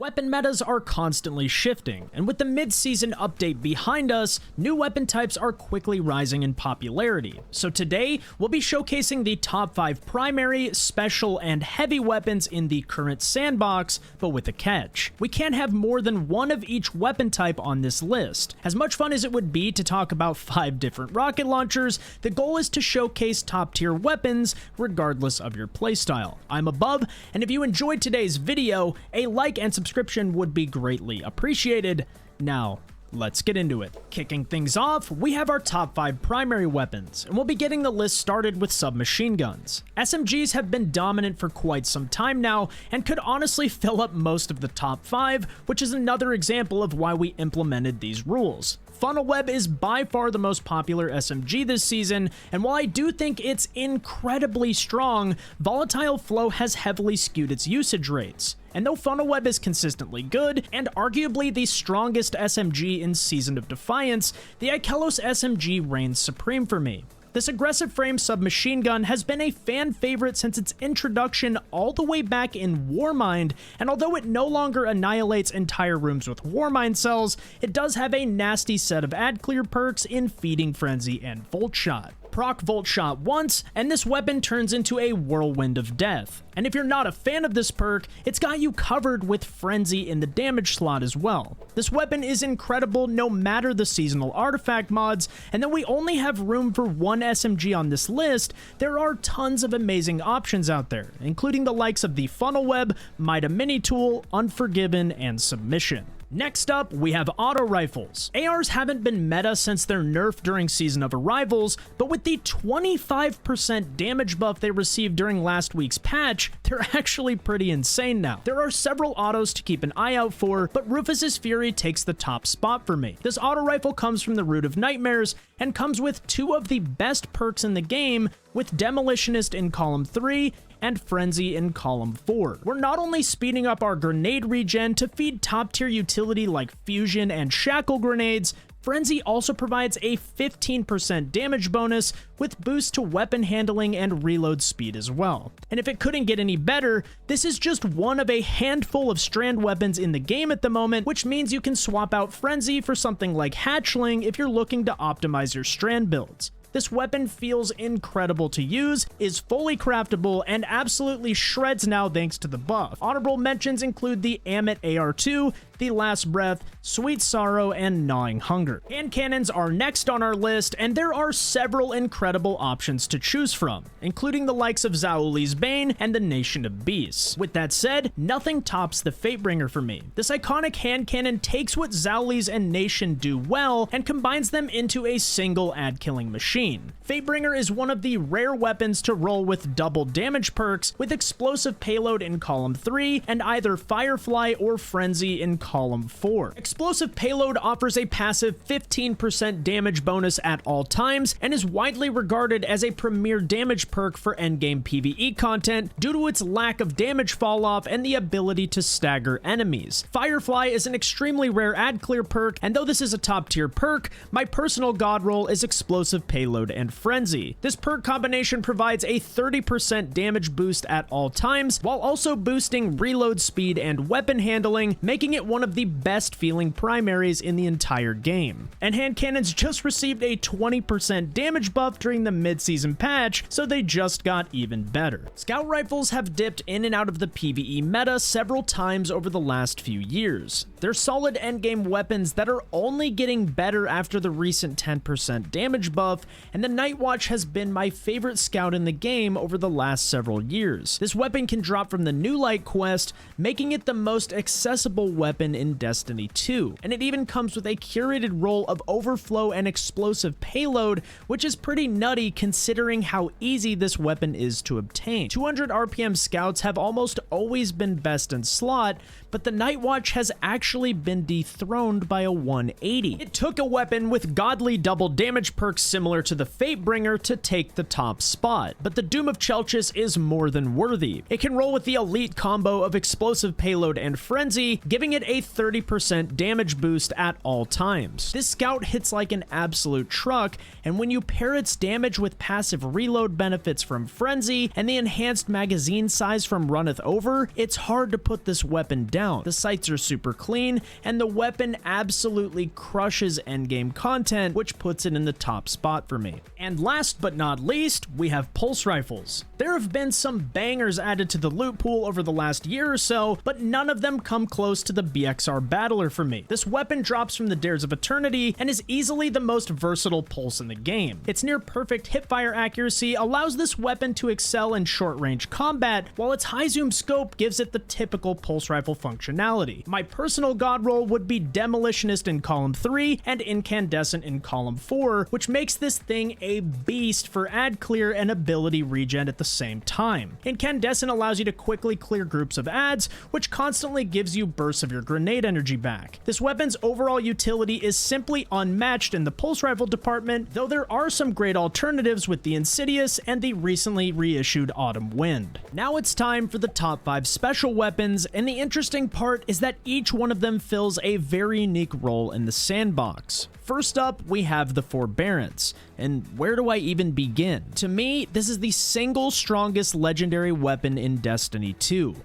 Weapon metas are constantly shifting, and with the mid-season update behind us, new weapon types are quickly rising in popularity. So today, we'll be showcasing the top 5 primary, special, and heavy weapons in the current sandbox, but with a catch. We can't have more than one of each weapon type on this list. As much fun as it would be to talk about 5 different rocket launchers, the goal is to showcase top-tier weapons regardless of your playstyle. I'm Above, and if you enjoyed today's video, a like and subscription would be greatly appreciated. Now, let's get into it. Kicking things off, we have our top 5 primary weapons, and we'll be getting the list started with submachine guns. SMGs have been dominant for quite some time now, and could honestly fill up most of the top 5, which is another example of why we implemented these rules. Funnel Web is by far the most popular SMG this season, and while I do think it's incredibly strong, Volatile Flow has heavily skewed its usage rates. And though Funnel Web is consistently good, and arguably the strongest SMG in Season of Defiance, the Ikelos SMG reigns supreme for me. This aggressive frame submachine gun has been a fan favorite since its introduction all the way back in Warmind, and although it no longer annihilates entire rooms with Warmind cells, it does have a nasty set of ad clear perks in Feeding Frenzy and Volt Shot. Proc Volt Shot once, and this weapon turns into a whirlwind of death. And if you're not a fan of this perk, it's got you covered with Frenzy in the damage slot as well. This weapon is incredible no matter the seasonal artifact mods, and though we only have room for one SMG on this list, there are tons of amazing options out there, including the likes of the Funnel Web, Mida Mini Tool, Unforgiven, and Submission. Next up, we have auto rifles. ARs haven't been meta since their nerf during Season of Arrivals, but with the 25% damage buff they received during last week's patch, they're actually pretty insane now. There are several autos to keep an eye out for, but Rufus's Fury takes the top spot for me. This auto rifle comes from the Root of Nightmares, and comes with 2 of the best perks in the game, with Demolitionist in Column 3, and Frenzy in Column 4. We're not only speeding up our grenade regen to feed top-tier utility like Fusion and Shackle grenades, Frenzy also provides a 15% damage bonus with boost to weapon handling and reload speed as well. And if it couldn't get any better, this is just one of a handful of strand weapons in the game at the moment, which means you can swap out Frenzy for something like Hatchling if you're looking to optimize your strand builds. This weapon feels incredible to use, is fully craftable, and absolutely shreds now thanks to the buff. Honorable mentions include the Amit AR2, the Last Breath, Sweet Sorrow, and Gnawing Hunger. Hand cannons are next on our list, and there are several incredible options to choose from, including the likes of Zauli's Bane and the Nation of Beasts. With that said, nothing tops the Fatebringer for me. This iconic hand cannon takes what Zauli's and Nation do well, and combines them into a single ad-killing machine. Fatebringer is one of the rare weapons to roll with double damage perks, with explosive payload in Column 3, and either Firefly or Frenzy in Column 4. Explosive payload offers a passive 15% damage bonus at all times, and is widely regarded as a premier damage perk for endgame PvE content due to its lack of damage falloff and the ability to stagger enemies. Firefly is an extremely rare ad clear perk, and though this is a top tier perk, my personal god roll is explosive payload and Frenzy. This perk combination provides a 30% damage boost at all times, while also boosting reload speed and weapon handling, making it one of the best feeling primaries in the entire game. And hand cannons just received a 20% damage buff during the mid-season patch, so they just got even better. Scout rifles have dipped in and out of the PvE meta several times over the last few years. They're solid endgame weapons that are only getting better after the recent 10% damage buff, and the Night Watch has been my favorite scout in the game over the last several years. This weapon can drop from the New Light quest, making it the most accessible weapon in Destiny 2, and it even comes with a curated roll of overflow and explosive payload, which is pretty nutty considering how easy this weapon is to obtain. 200 RPM scouts have almost always been best in slot, but the Night Watch has actually been dethroned by a 180. It took a weapon with godly double damage perks similar to the Fatebringer to take the top spot, but the Doom of Chelchis is more than worthy. It can roll with the elite combo of explosive payload and Frenzy, giving it a 30% damage boost at all times. This scout hits like an absolute truck, and when you pair its damage with passive reload benefits from Frenzy and the enhanced magazine size from Runneth Over, it's hard to put this weapon down. account. The sights are super clean, and the weapon absolutely crushes endgame content, which puts it in the top spot for me. And last but not least, we have pulse rifles. There have been some bangers added to the loot pool over the last year or so, but none of them come close to the BXR Battler for me. This weapon drops from the Dares of Eternity and is easily the most versatile pulse in the game. Its near perfect hipfire accuracy allows this weapon to excel in short-range combat, while its high zoom scope gives it the typical pulse rifle functionality. My personal god roll would be Demolitionist in column 3 and Incandescent in column 4, which makes this thing a beast for ad clear and ability regen at the same time. Incandescent allows you to quickly clear groups of ads, which constantly gives you bursts of your grenade energy back. This weapon's overall utility is simply unmatched in the pulse rifle department, though there are some great alternatives with the Insidious and the recently reissued Autumn Wind. Now it's time for the top 5 special weapons, and the interesting part is that each one of them fills a very unique role in the sandbox. First up, we have the Forbearance, and where do I even begin? To me, this is the single strongest legendary weapon in Destiny 2.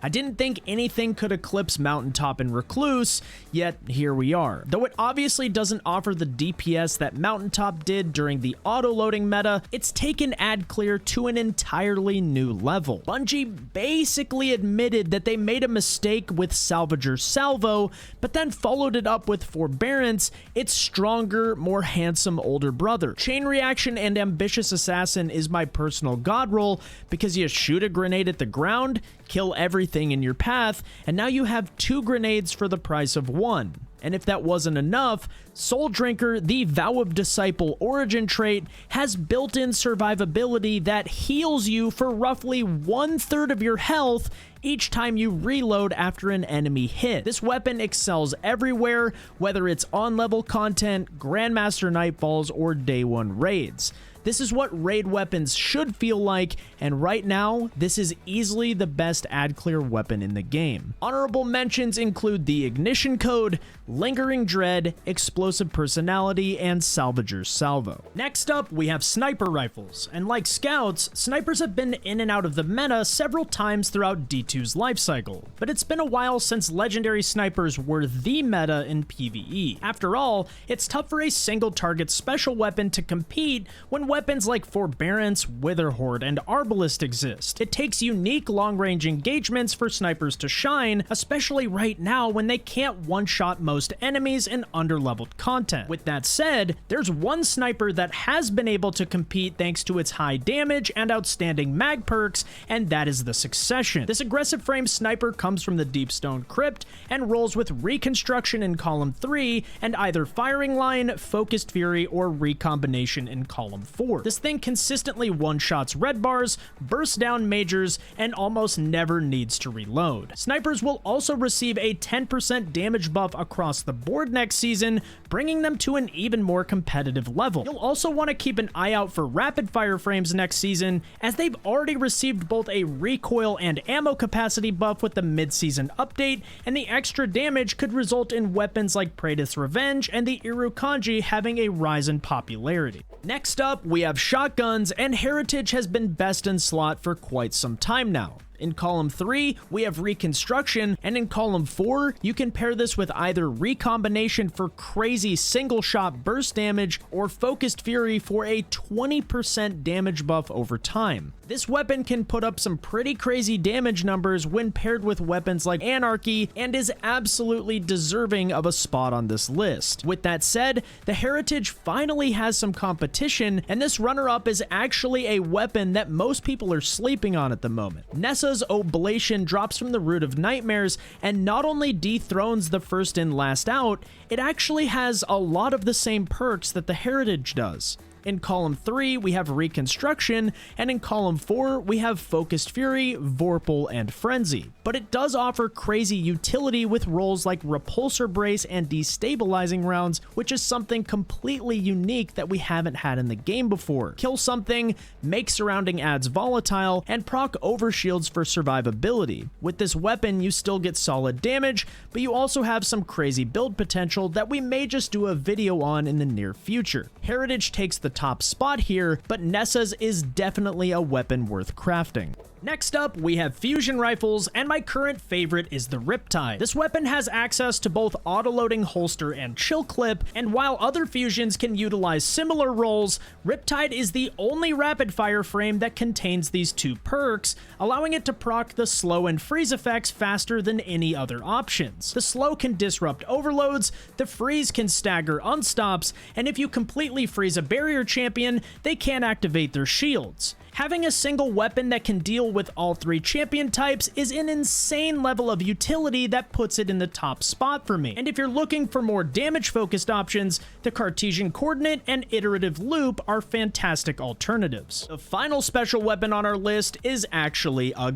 I didn't think anything could eclipse Mountaintop and Recluse, yet here we are. Though it obviously doesn't offer the DPS that Mountaintop did during the auto-loading meta, it's taken ad clear to an entirely new level. Bungie basically admitted that they made a mistake with Salvager Salvo, but then followed it up with Forbearance, its stronger, more handsome older brother. Chain Reaction and Ambitious Assassin is my personal god roll because you shoot a grenade at the ground, kill everything in your path, and now you have 2 grenades for the price of 1. And if that wasn't enough, Soul Drinker, the Vow of Disciple origin trait, has built-in survivability that heals you for roughly 1/3 of your health each time you reload after an enemy hit. This weapon excels everywhere, whether it's on-level content, Grandmaster Nightfalls, or Day 1 raids. This is what raid weapons should feel like, and right now, this is easily the best ad clear weapon in the game. Honorable mentions include the Ignition Code, Lingering Dread, Explosive Personality, and Salvager's Salvo. Next up, we have sniper rifles, and like scouts, snipers have been in and out of the meta several times throughout D2's lifecycle, but it's been a while since legendary snipers were the meta in PvE. After all, it's tough for a single target special weapon to compete when weapons like Forbearance, Witherhoard, and Arbalist exist. It takes unique long-range engagements for snipers to shine, especially right now when they can't one-shot most enemies in underleveled content. With that said, there's one sniper that has been able to compete thanks to its high damage and outstanding mag perks, and that is the Succession. This aggressive frame sniper comes from the Deepstone Crypt and rolls with Reconstruction in column 3 and either Firing Line, Focused Fury, or Recombination in column 4. This thing consistently one-shots red bars, bursts down majors, and almost never needs to reload. Snipers will also receive a 10% damage buff across the board next season, bringing them to an even more competitive level. You'll also want to keep an eye out for rapid fire frames next season, as they've already received both a recoil and ammo capacity buff with the mid-season update, and the extra damage could result in weapons like Praedyth's Revenge and the Irukandji having a rise in popularity. Next up, we have shotguns, and Heritage has been best in slot for quite some time now. In column 3, we have Reconstruction, and in column 4, you can pair this with either Recombination for crazy single-shot burst damage or Focused Fury for a 20% damage buff over time. This weapon can put up some pretty crazy damage numbers when paired with weapons like Anarchy, and is absolutely deserving of a spot on this list. With that said, the Heritage finally has some competition, and this runner-up is actually a weapon that most people are sleeping on at the moment. Nessa's Oblation drops from the Root of Nightmares, and not only dethrones the first in last out, it actually has a lot of the same perks that the Heritage does. In column 3, we have Reconstruction, and in column 4, we have Focused Fury, Vorpal, and Frenzy. But it does offer crazy utility with roles like Repulsor Brace and Destabilizing Rounds, which is something completely unique that we haven't had in the game before. Kill something, make surrounding ads volatile, and proc overshields for survivability. With this weapon, you still get solid damage, but you also have some crazy build potential that we may just do a video on in the near future. Heritage takes the top spot here, but Nessa's is definitely a weapon worth crafting. Next up, we have fusion rifles, and my current favorite is the Riptide. This weapon has access to both autoloading holster and chill clip, and while other fusions can utilize similar roles, Riptide is the only rapid fire frame that contains these two perks, allowing it to proc the slow and freeze effects faster than any other options. The slow can disrupt overloads, the freeze can stagger unstops, and if you completely freeze a barrier champion, they can't activate their shields. Having a single weapon that can deal with all three champion types is an insane level of utility that puts it in the top spot for me. And if you're looking for more damage-focused options, the Cartesian Coordinate and Iterative Loop are fantastic alternatives. The final special weapon on our list is actually a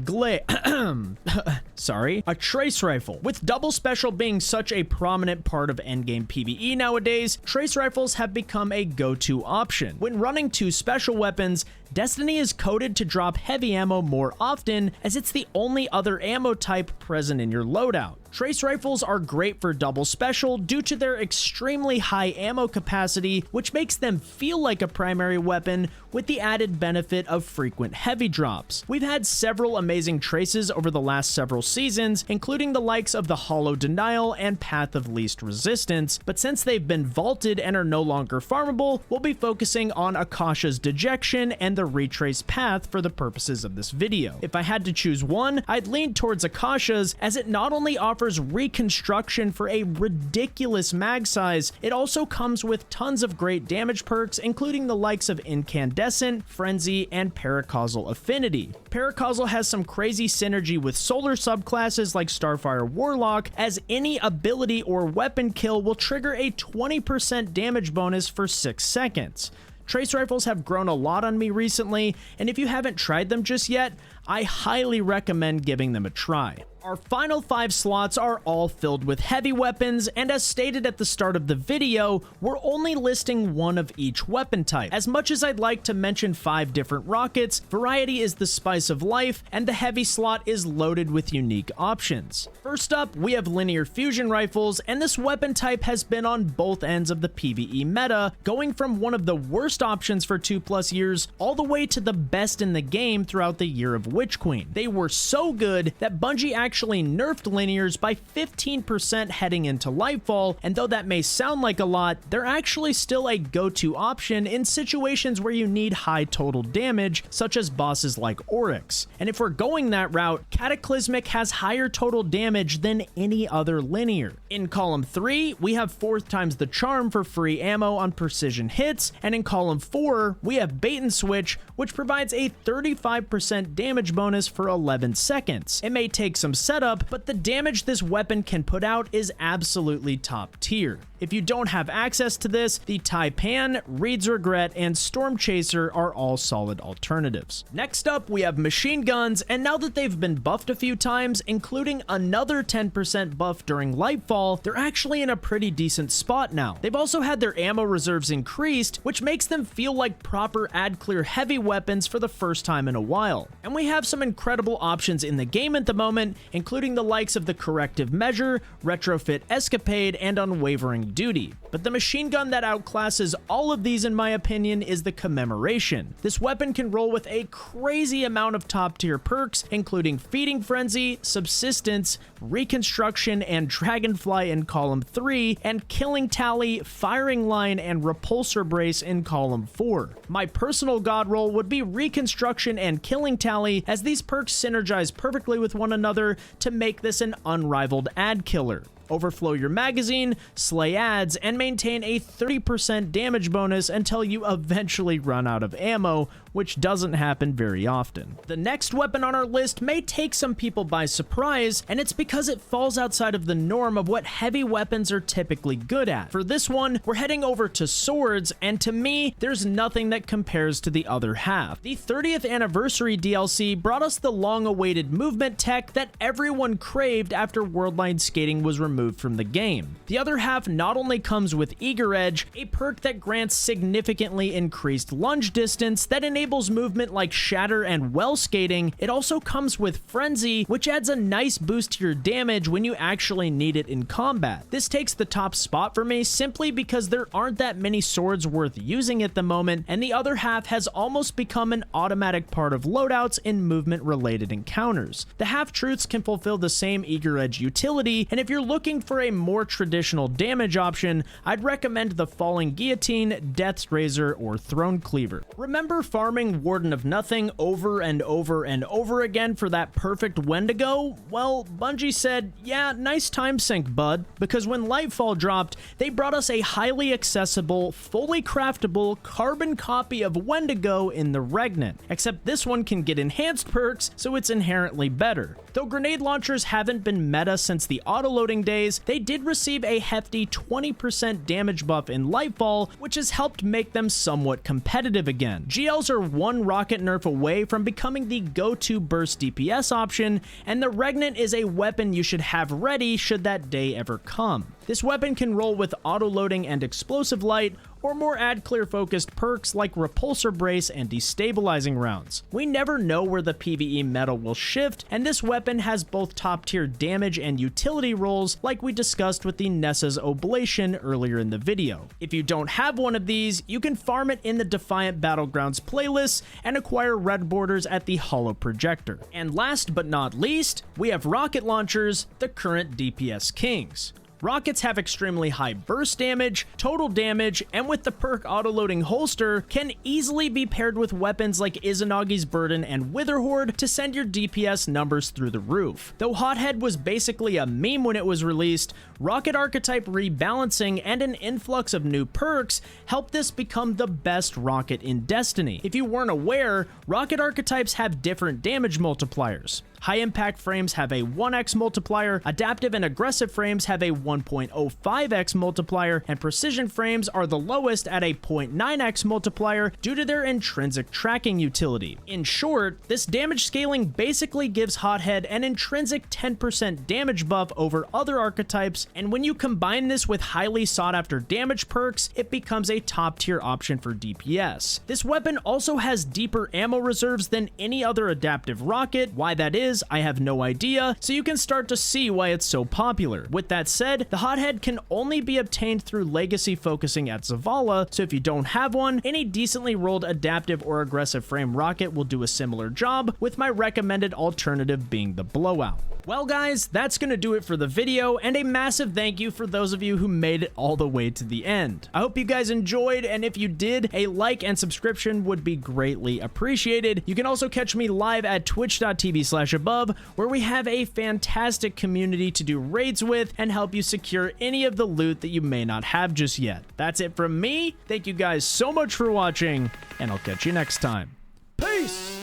a trace rifle. With double special being such a prominent part of endgame PvE nowadays, trace rifles have become a go-to option. When running two special weapons, Destiny is coded to drop heavy ammo more often, as it's the only other ammo type present in your loadout. Trace rifles are great for double special due to their extremely high ammo capacity, which makes them feel like a primary weapon with the added benefit of frequent heavy drops. We've had several amazing traces over the last several seasons, including the likes of the Hollow Denial and Path of Least Resistance, but since they've been vaulted and are no longer farmable, we'll be focusing on Akasha's Dejection and the Retrace Path for the purposes of this video. If I had to choose one, I'd lean towards Akasha's, as it not only offers reconstruction for a ridiculous mag size, it also comes with tons of great damage perks, including the likes of Incandescent, Frenzy, and Paracausal Affinity. Paracausal has some crazy synergy with solar subclasses like Starfire Warlock, as any ability or weapon kill will trigger a 20% damage bonus for 6 seconds. Trace rifles have grown a lot on me recently, and if you haven't tried them just yet, I highly recommend giving them a try. Our final 5 slots are all filled with heavy weapons, and as stated at the start of the video, we're only listing one of each weapon type. As much as I'd like to mention 5 different rockets, variety is the spice of life, and the heavy slot is loaded with unique options. First up, we have linear fusion rifles, and this weapon type has been on both ends of the PvE meta, going from one of the worst options for 2+ years all the way to the best in the game throughout the year of Witch Queen. They were so good that Bungie actually nerfed linears by 15% heading into Lightfall, and though that may sound like a lot, they're actually still a go-to option in situations where you need high total damage, such as bosses like Oryx. And if we're going that route, Cataclysmic has higher total damage than any other linear. In column 3, we have 4 times the charm for free ammo on precision hits, and in column 4, we have Bait and Switch, which provides a 35% damage bonus for 11 seconds. It may take some setup, but the damage this weapon can put out is absolutely top tier. If you don't have access to this, the Taipan, Reed's Regret, and Storm Chaser are all solid alternatives. Next up, we have machine guns, and now that they've been buffed a few times, including another 10% buff during Lightfall, they're actually in a pretty decent spot now. They've also had their ammo reserves increased, which makes them feel like proper ad-clear heavy weapons for the first time in a while. And we have some incredible options in the game at the moment, including the likes of the Corrective Measure, Retrofit Escapade, and Unwavering Duty. But the machine gun that outclasses all of these in my opinion is the Commemoration. This weapon can roll with a crazy amount of top tier perks, including Feeding Frenzy, Subsistence, Reconstruction, and Dragonfly in column 3, and Killing Tally, Firing Line, and Repulsor Brace in column 4. My personal god roll would be Reconstruction and Killing Tally, as these perks synergize perfectly with one another to make this an unrivaled ad killer. Overflow your magazine, slay ads, and maintain a 30% damage bonus until you eventually run out of ammo, which doesn't happen very often. The next weapon on our list may take some people by surprise, and it's because it falls outside of the norm of what heavy weapons are typically good at. For this one, we're heading over to swords, and to me, there's nothing that compares to the other half. The 30th anniversary DLC brought us the long-awaited movement tech that everyone craved after Worldline Skating was removed removed from the game. The other half not only comes with Eager Edge, a perk that grants significantly increased lunge distance that enables movement like Shatter and Well Skating, it also comes with Frenzy, which adds a nice boost to your damage when you actually need it in combat. This takes the top spot for me simply because there aren't that many swords worth using at the moment, and the other half has almost become an automatic part of loadouts in movement-related encounters. The half-truths can fulfill the same Eager Edge utility, and if you're looking for a more traditional damage option, I'd recommend the Falling Guillotine, Death's Razor, or Throne Cleaver. Remember farming Warden of Nothing over and over and over again for that perfect Wendigo? Well, Bungie said, yeah, nice time sink, bud, because when Lightfall dropped, they brought us a highly accessible, fully craftable carbon copy of Wendigo in the Regnant, except this one can get enhanced perks, so it's inherently better. Though grenade launchers haven't been meta since the autoloading days, they did receive a hefty 20% damage buff in Lightfall, which has helped make them somewhat competitive again. GLs are one rocket nerf away from becoming the go-to burst DPS option, and the Regnant is a weapon you should have ready should that day ever come. This weapon can roll with autoloading and explosive light, or more ad clear focused perks like repulsor brace and destabilizing rounds. We never know where the PvE meta will shift, and this weapon has both top tier damage and utility roles like we discussed with the Nessa's Oblation earlier in the video. If you don't have one of these, you can farm it in the Defiant Battlegrounds playlist and acquire red borders at the Hollow Projector. And last but not least, we have rocket launchers, the current DPS kings. Rockets have extremely high burst damage, total damage, and with the perk autoloading holster, can easily be paired with weapons like Izanagi's Burden and Witherhoard to send your DPS numbers through the roof. Though Hothead was basically a meme when it was released, rocket archetype rebalancing and an influx of new perks helped this become the best rocket in Destiny. If you weren't aware, rocket archetypes have different damage multipliers. High impact frames have a 1x multiplier, adaptive and aggressive frames have a 1.05x multiplier, and precision frames are the lowest at a 0.9x multiplier due to their intrinsic tracking utility. In short, this damage scaling basically gives Hothead an intrinsic 10% damage buff over other archetypes, and when you combine this with highly sought after damage perks, it becomes a top tier option for DPS. This weapon also has deeper ammo reserves than any other adaptive rocket. Why that is, I have no idea, so you can start to see why it's so popular. With that said, the Hothead can only be obtained through legacy focusing at Zavala, so if you don't have one, any decently rolled adaptive or aggressive frame rocket will do a similar job, with my recommended alternative being the Blowout. Well guys, that's gonna do it for the video, and a massive thank you for those of you who made it all the way to the end. I hope you guys enjoyed, and if you did, a like and subscription would be greatly appreciated. You can also catch me live at twitch.tv/above, where we have a fantastic community to do raids with and help you secure any of the loot that you may not have just yet. That's it from me. Thank you guys so much for watching, and I'll catch you next time. Peace!